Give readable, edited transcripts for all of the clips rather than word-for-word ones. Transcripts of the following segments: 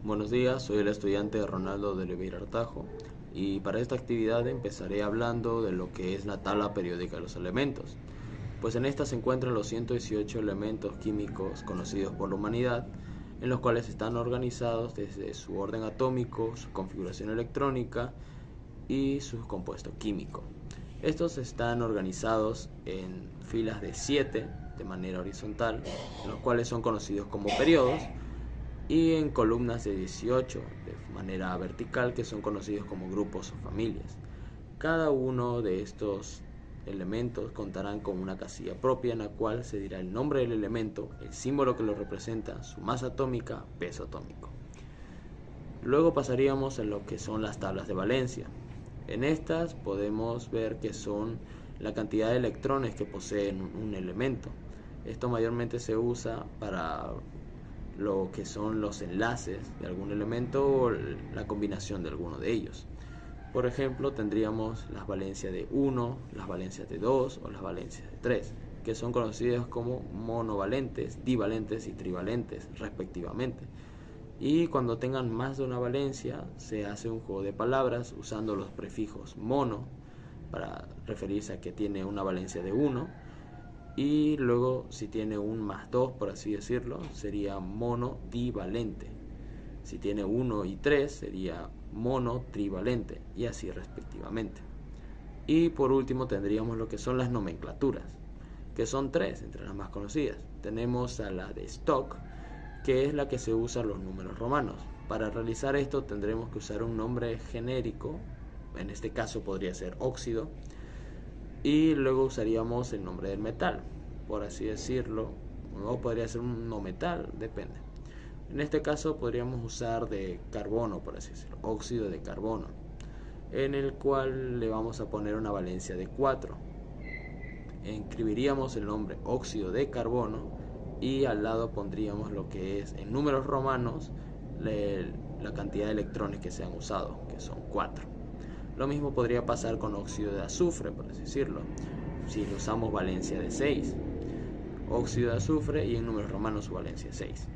Buenos días, soy el estudiante Ronaldo de Oliveira Artajo y para esta actividad empezaré hablando de lo que es la tabla periódica de los elementos. Pues en esta se encuentran los 118 elementos químicos conocidos por la humanidad, en los cuales están organizados desde su orden atómico, su configuración electrónica y su compuesto químico. Estos están organizados en filas de 7 de manera horizontal, los cuales son conocidos como periodos, y en columnas de 18 de manera vertical, que son conocidos como grupos o familias. Cada uno de estos elementos contarán con una casilla propia en la cual se dirá el nombre del elemento, el símbolo que lo representa, su masa atómica, peso atómico. Luego pasaríamos a lo que son las tablas de valencia. En estas podemos ver que son la cantidad de electrones que posee un elemento. Esto mayormente se usa para lo que son los enlaces de algún elemento o la combinación de alguno de ellos. Por ejemplo, tendríamos las valencias de 1, las valencias de 2 o las valencias de 3, que son conocidas como monovalentes, divalentes y trivalentes respectivamente. Y cuando tengan más de una valencia, se hace un juego de palabras usando los prefijos mono para referirse a que tiene una valencia de 1, y luego si tiene un más 2, por así decirlo, sería monodivalente. Si tiene 1 y 3 sería monotrivalente, y así respectivamente. Y por último tendríamos lo que son las nomenclaturas, que son 3 entre las más conocidas. Tenemos a la de Stock, que es la que se usa los números romanos. Para realizar esto tendremos que usar un nombre genérico, en este caso podría ser óxido, y luego usaríamos el nombre del metal, por así decirlo, o podría ser un no metal, depende. En este caso podríamos usar de carbono, por así decirlo, óxido de carbono, en el cual le vamos a poner una valencia de 4. Escribiríamos el nombre óxido de carbono y al lado pondríamos lo que es en números romanos la cantidad de electrones que se han usado, que son 4. Lo mismo podría pasar con óxido de azufre, por así decirlo, si usamos valencia de 6. Óxido de azufre y en números romanos su valencia es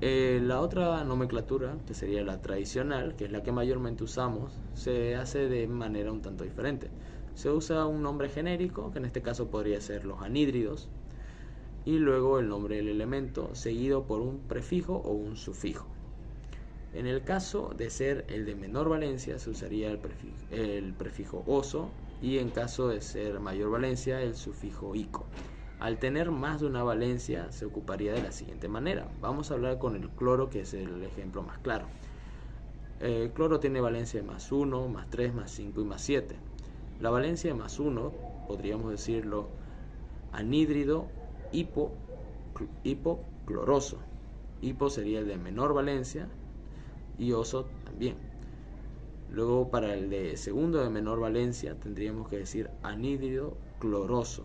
6. La otra nomenclatura, que sería la tradicional, que es la que mayormente usamos, se hace de manera un tanto diferente. Se usa un nombre genérico, que en este caso podría ser los anhídridos, y luego el nombre del elemento, seguido por un prefijo o un sufijo. En el caso de ser el de menor valencia se usaría el prefijo oso, y en caso de ser mayor valencia el sufijo ico. Al tener más de una valencia se ocuparía de la siguiente manera. Vamos a hablar con el cloro, que es el ejemplo más claro. El cloro tiene valencia de más 1, más 3, más 5 y más 7. La valencia de más 1 podríamos decirlo anhídrido hipocloroso. Hipo sería el de menor valencia y oso también. Luego para el de segundo de menor valencia tendríamos que decir anhídrido cloroso,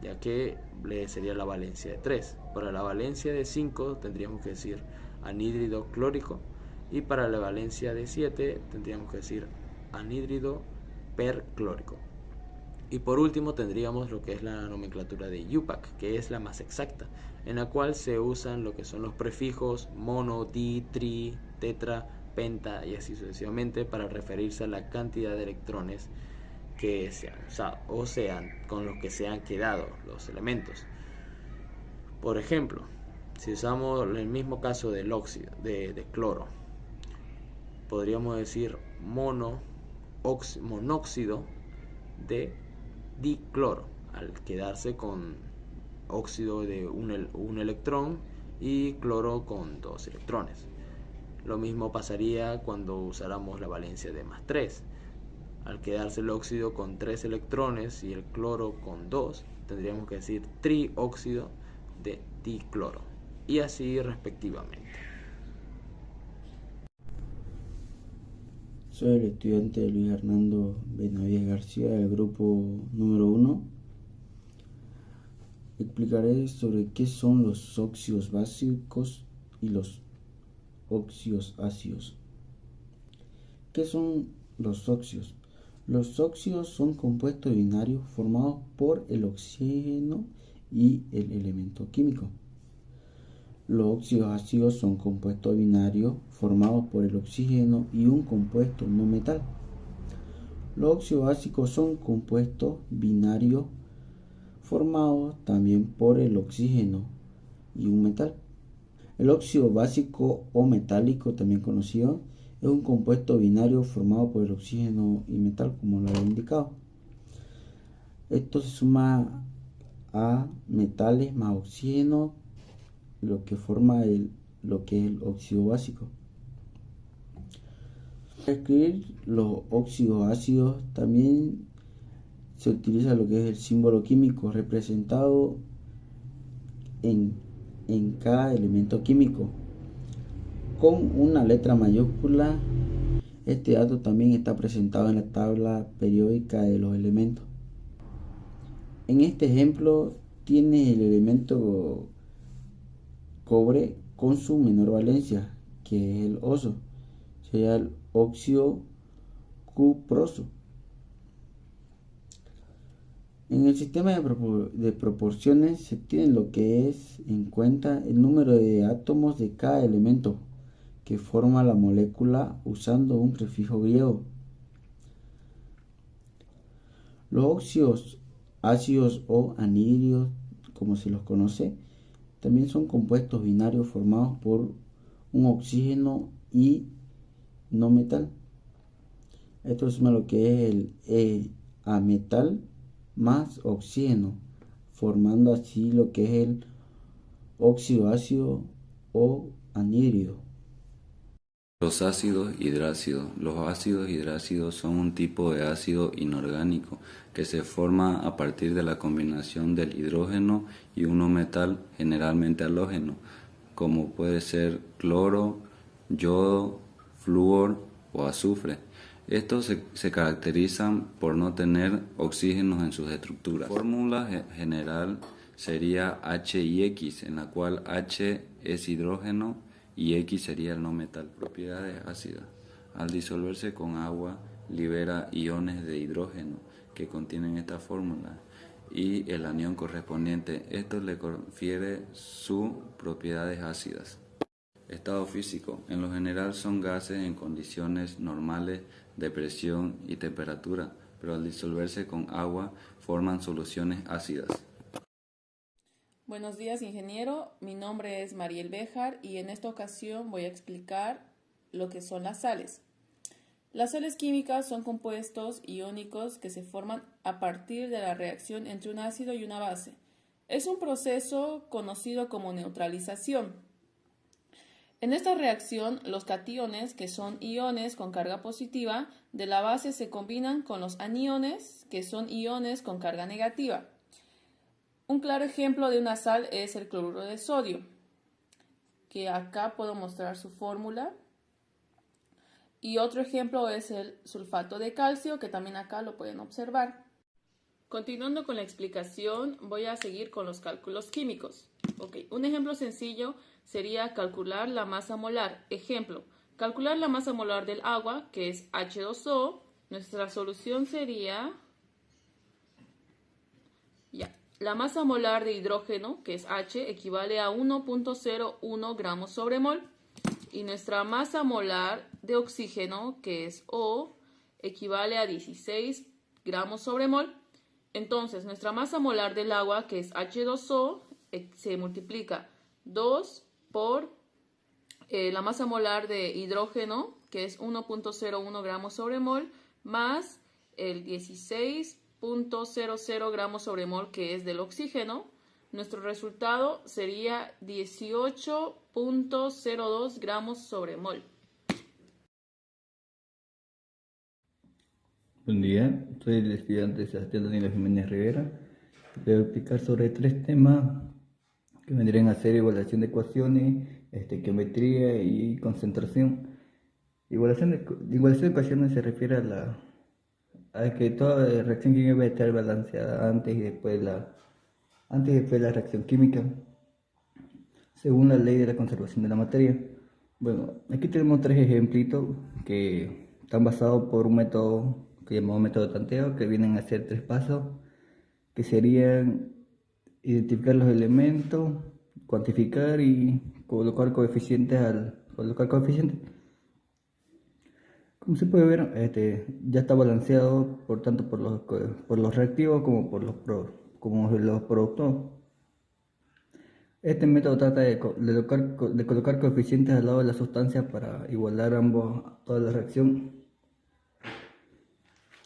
ya que sería la valencia de 3. Para la valencia de 5 tendríamos que decir anhídrido clórico, y para la valencia de 7 tendríamos que decir anhídrido perclórico. Y por último tendríamos lo que es la nomenclatura de IUPAC, que es la más exacta, en la cual se usan lo que son los prefijos mono, di, tri, tetra, penta y así sucesivamente para referirse a la cantidad de electrones que se han usado o con los que se han quedado los elementos. Por ejemplo, si usamos el mismo caso del óxido de cloro, podríamos decir monóxido de dicloro, al quedarse con óxido de un electrón y cloro con 2 electrones. Lo mismo pasaría cuando usáramos la valencia de más 3. Al quedarse el óxido con 3 electrones y el cloro con 2, tendríamos que decir trióxido de dicloro, y así respectivamente. Soy el estudiante Luis Hernando Benavides García del grupo número 1. Explicaré sobre qué son los óxidos básicos y los óxidos ácidos. ¿Qué son los óxidos? Los óxidos son compuestos binarios formados por el oxígeno y el elemento químico. Los óxidos ácidos son compuestos binarios formados por el oxígeno y un compuesto no metal. Los óxidos básicos son compuestos binarios formados también por el oxígeno y un metal. El óxido básico o metálico, también conocido, es un compuesto binario formado por el oxígeno y metal, como lo he indicado. Esto se suma a metales más oxígeno, lo que forma lo que es el óxido básico. Para escribir los óxidos ácidos también se utiliza lo que es el símbolo químico representado en cada elemento químico con una letra mayúscula. Este dato también está presentado en la tabla periódica de los elementos. En este ejemplo tiene el elemento cobre con su menor valencia, que es el oso, sería el óxido cuproso. En el sistema de proporciones se tiene lo que es en cuenta el número de átomos de cada elemento que forma la molécula usando un prefijo griego. Los óxidos ácidos o anhidros, como se los conoce, también son compuestos binarios formados por un oxígeno y no metal. Esto es lo que es el ametal más oxígeno, formando así lo que es el óxido ácido o anhidro. Los ácidos hidrácidos. Los ácidos hidrácidos son un tipo de ácido inorgánico que se forma a partir de la combinación del hidrógeno y un no metal, generalmente halógeno, como puede ser cloro, yodo, flúor o azufre. Estos se caracterizan por no tener oxígenos en sus estructuras. La fórmula general sería H y X, en la cual H es hidrógeno y X sería el no metal. Propiedades ácidas. Al disolverse con agua libera iones de hidrógeno que contienen esta fórmula y el anión correspondiente. Esto le confiere sus propiedades ácidas. Estado físico. En lo general son gases en condiciones normales de presión y temperatura, pero al disolverse con agua forman soluciones ácidas. Buenos días, ingeniero. Mi nombre es Mariel Béjar y en esta ocasión voy a explicar lo que son las sales. Las sales químicas son compuestos iónicos que se forman a partir de la reacción entre un ácido y una base. Es un proceso conocido como neutralización. En esta reacción, los cationes, que son iones con carga positiva, de la base se combinan con los aniones, que son iones con carga negativa. Un claro ejemplo de una sal es el cloruro de sodio, que acá puedo mostrar su fórmula. Y otro ejemplo es el sulfato de calcio, que también acá lo pueden observar. Continuando con la explicación, voy a seguir con los cálculos químicos. Un ejemplo sencillo sería calcular la masa molar. Ejemplo, calcular la masa molar del agua, que es H2O. Nuestra solución sería la masa molar de hidrógeno, que es H, equivale a 1.01 gramos sobre mol. Y nuestra masa molar de oxígeno, que es O, equivale a 16 gramos sobre mol. Entonces, nuestra masa molar del agua, que es H2O, se multiplica 2 por la masa molar de hidrógeno, que es 1.01 gramos sobre mol, más el 16.00 gramos sobre mol, que es del oxígeno. Nuestro resultado sería 18.02 gramos sobre mol. Buen día, soy el estudiante Sebastián Daniel Jiménez Rivera. Voy a explicar sobre 3 temas que vendrían a ser evaluación de ecuaciones, estequiometría y concentración. Igualación de ecuaciones se refiere a que toda reacción química debe estar balanceada antes y después la reacción química, según la ley de la conservación de la materia. Bueno, aquí tenemos 3 ejemplitos que están basados por un método que llamamos método de tanteo, que vienen a ser 3 pasos, que serían identificar los elementos, cuantificar y colocar coeficientes como se puede ver, ya está balanceado por tanto por los reactivos como por como los productos. Este método trata de colocar coeficientes al lado de la sustancia para igualar toda la reacción.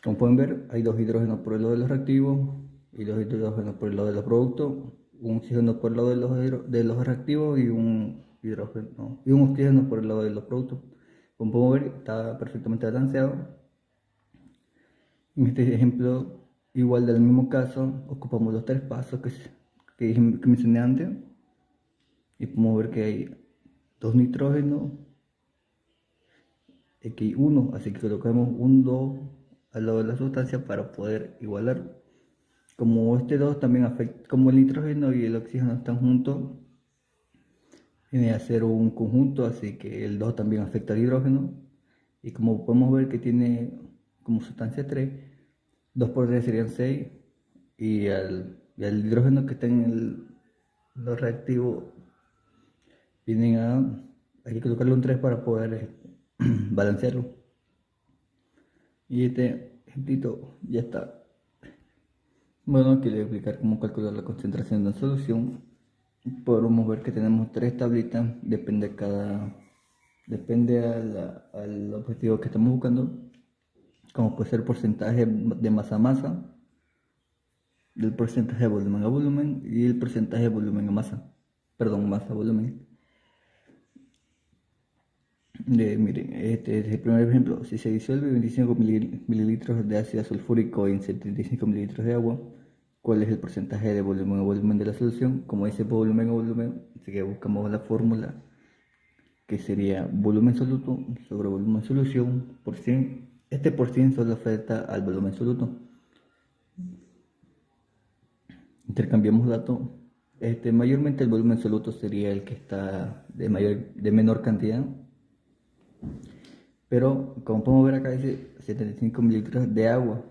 Como pueden ver, hay 2 hidrógenos por el lado de los reactivos y 2 hidrógenos por el lado de los productos, un oxígeno por el lado de los reactivos y un oxígeno por el lado de los productos. Como pueden ver, está perfectamente balanceado. En este ejemplo, igual del mismo caso, ocupamos los 3 pasos que mencioné antes. Y podemos ver que hay 2 nitrógenos, aquí hay 1, así que colocamos un 2 al lado de la sustancia para poder igualar. Como este 2 también afecta, como el nitrógeno y el oxígeno están juntos, viene a ser un conjunto, así que el 2 también afecta al hidrógeno. Y como podemos ver que tiene como sustancia 3, 2 por 3 serían 6, y al hidrógeno que está en los reactivos hay que colocarle un 3 para poder balancearlo. Y este ejemplito ya está. Bueno, aquí les voy a explicar cómo calcular la concentración de una solución. Podemos ver que tenemos 3 tablitas, depende al objetivo que estamos buscando, como puede ser el porcentaje de masa a masa, el porcentaje de volumen a volumen y el porcentaje de volumen a masa, masa a volumen. Miren, este es el primer ejemplo. Si se disuelve 25 mililitros de ácido sulfúrico en 75 mililitros de agua, ¿cuál es el porcentaje de volumen a volumen de la solución? Como dice volumen a volumen, así que buscamos la fórmula que sería volumen soluto sobre volumen solución por 100. Este por 100 solo afecta al volumen soluto. Intercambiamos datos. Mayormente el volumen soluto sería el que está de menor cantidad. Pero como podemos ver acá dice 75 mililitros de agua.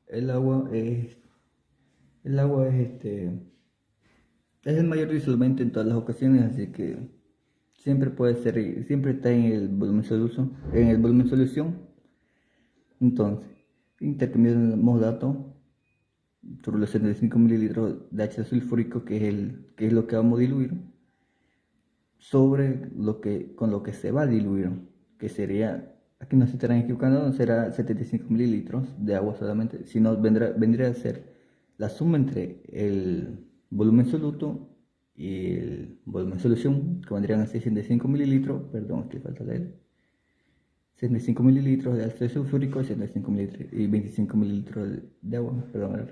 El agua es el mayor disolvente en todas las ocasiones, así que siempre está en el volumen solución. Entonces, intercambiamos datos sobre los 75 mililitros de ácido sulfúrico, que es lo que vamos a diluir, con lo que se va a diluir, que sería, aquí no se estarán equivocando, no será 75 mililitros de agua solamente, sino vendría a ser la suma entre el volumen soluto y el volumen solución, que vendrían a ser 65 mililitros, perdón, aquí falta leer, 65 mililitros de ácido sulfúrico y 25 mililitros de agua, perdón.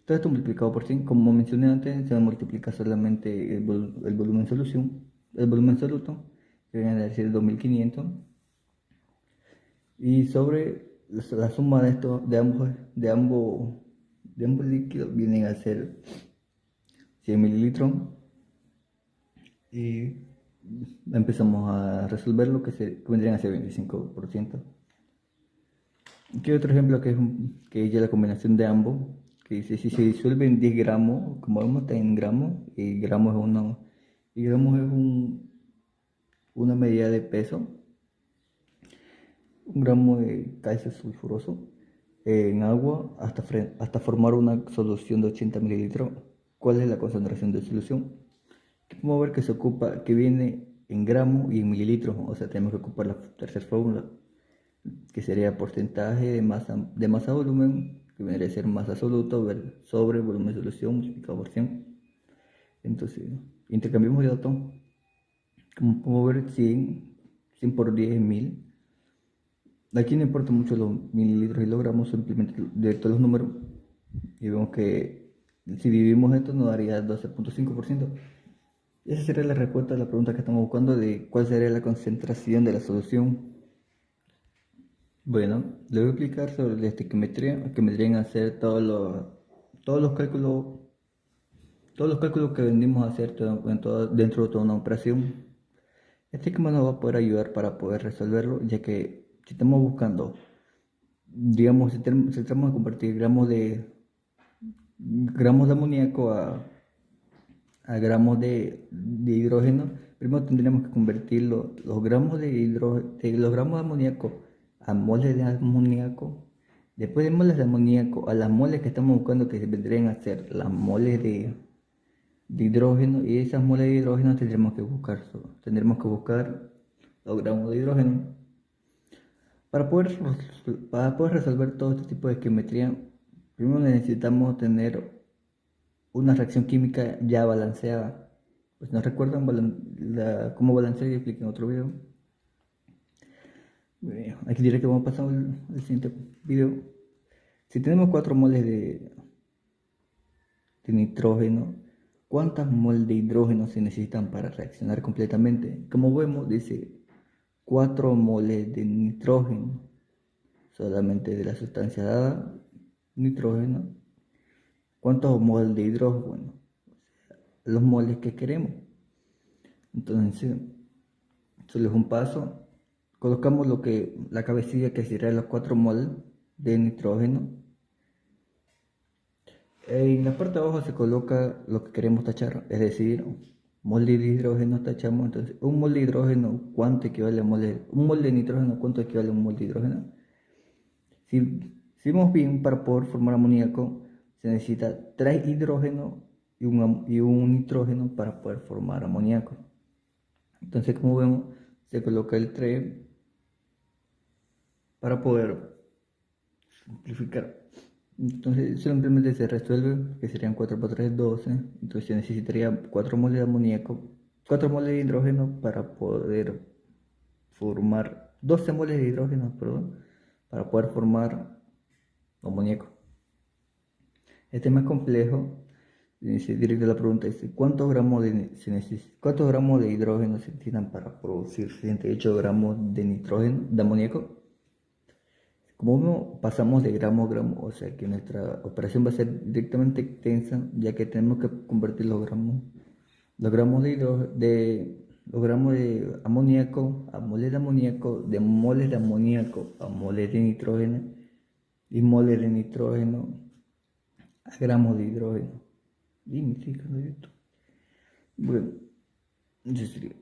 Todo esto multiplicado por 100, como mencioné antes, se multiplica solamente el volumen soluto, que viene a decir 2500, y sobre la suma de ambos líquidos vienen a ser 100 mililitros. Y empezamos a resolver lo que vendrían a ser 25%. Aquí hay otro ejemplo que es ya la combinación de ambos, que dice si se disuelve en 10 gramos, como vemos está en gramos, y gramos es una medida de peso, 1 gramo de calcio sulfuroso en agua hasta formar una solución de 80 mililitros. ¿Cuál es la concentración de solución? Podemos ver que viene en gramos y en mililitros, o sea, tenemos que ocupar la tercera fórmula, que sería porcentaje de masa a volumen, que vendría a ser masa absoluta sobre volumen de solución multiplicado por 100. Entonces, intercambiamos de datos. Como podemos ver, 100 por 10 es 1000. Aquí no importa mucho los mililitros y los gramos, simplemente directo los números. Y vemos que si dividimos esto nos daría 12.5%. Esa sería la respuesta a la pregunta que estamos buscando de cuál sería la concentración de la solución. Bueno, le voy a explicar sobre la estequiometría, que vendrían a hacer todos los cálculos que venimos a hacer dentro de toda una operación. Este esquema nos va a poder ayudar para poder resolverlo, ya que si estamos buscando, digamos, si tratamos de convertir gramos de amoníaco a gramos de hidrógeno, Primero tendríamos que convertir los gramos los gramos de amoníaco a moles de amoníaco. Después de moles de amoníaco a las moles que estamos buscando, que vendrían a ser las moles de hidrógeno, y esas moles de hidrógeno tendremos que buscar los gramos de hidrógeno. Para poder resolver todo este tipo de geometría, primero necesitamos tener una reacción química ya balanceada. Pues no recuerdan cómo balancear y expliqué en otro video. Aquí diré que vamos a pasar al siguiente video. Si tenemos 4 moles de nitrógeno, ¿cuántas moles de hidrógeno se necesitan para reaccionar completamente? Como vemos, dice 4 moles de nitrógeno, solamente de la sustancia dada, nitrógeno. ¿Cuántos moles de hidrógeno? Bueno, los moles que queremos. Entonces, solo es un paso. Colocamos la cabecilla que sería los 4 moles de nitrógeno. En la parte de abajo se coloca lo que queremos tachar, es decir, mol de hidrógeno tachamos. Entonces, un mol de hidrógeno, ¿cuánto equivale a un mol de nitrógeno? ¿Cuánto equivale a un mol de hidrógeno? Si vemos bien, para poder formar amoníaco se necesita 3 hidrógenos y un nitrógeno para poder formar amoníaco. Entonces, como vemos, se coloca el 3 para poder simplificar. Entonces simplemente se resuelve, que serían 4 por 3, 12. Entonces se necesitaría 4 moles de amoníaco, 4 moles de hidrógeno para poder formar 12 moles de hidrógeno, perdón, para poder formar amoníaco. Este es más complejo. Directo la pregunta es: ¿cuántos gramos de hidrógeno se necesitan para producir 68 gramos de nitrógeno, de amoníaco? Como vemos, pasamos de gramo a gramo, o sea que nuestra operación va a ser directamente extensa, ya que tenemos que convertir los gramos de amoníaco a moles de amoníaco, de moles de amoníaco a moles de nitrógeno, y moles de nitrógeno a gramos de hidrógeno. Dime, sí, bueno, eso sería.